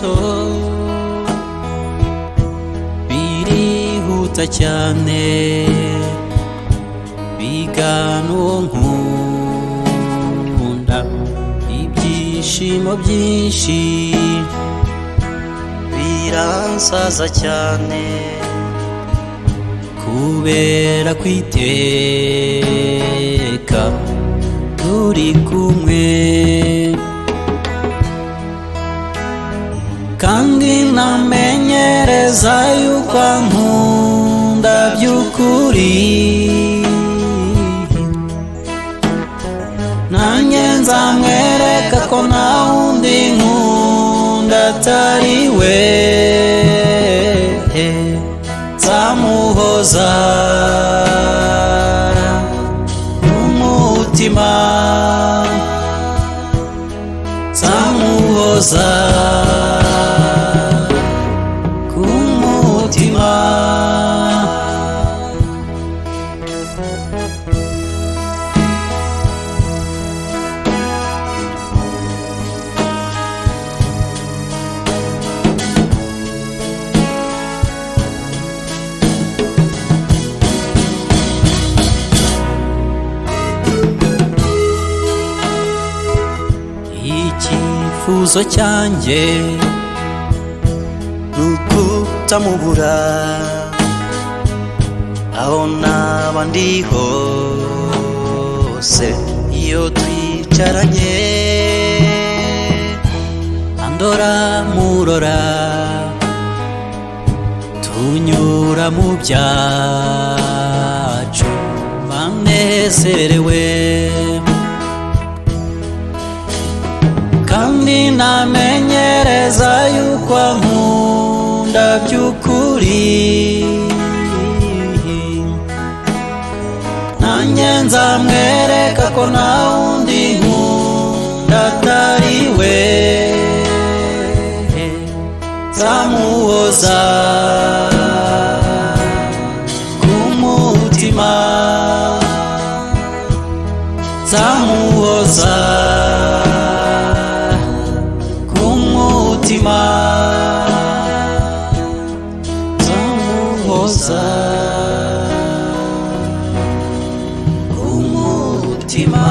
maso birihuta cyane bigana uwo nkunda, ibyishimo byinshi biransaza cyane kubera kwiteka turi kumwe, kandi namenyereza yuko ankunda by'ukuri, nanjye nzamwereka ko nta wundi nkunda atari we, nzamuhoza n'umutima, nzamuhoza ku mutima. Icyifuzo cyanjye nukutamubura aho naba ndi hose, iyo twicaranye andora murora tunyura mu byacu banezerewe, kandi namenyereza yuko ankunda by'ukuri, nanjye nzamwereka ko nta wundi nkunda atari we, nzamuhoza ku mutima, nzamuhoza umutima, nzamuhoza umutima.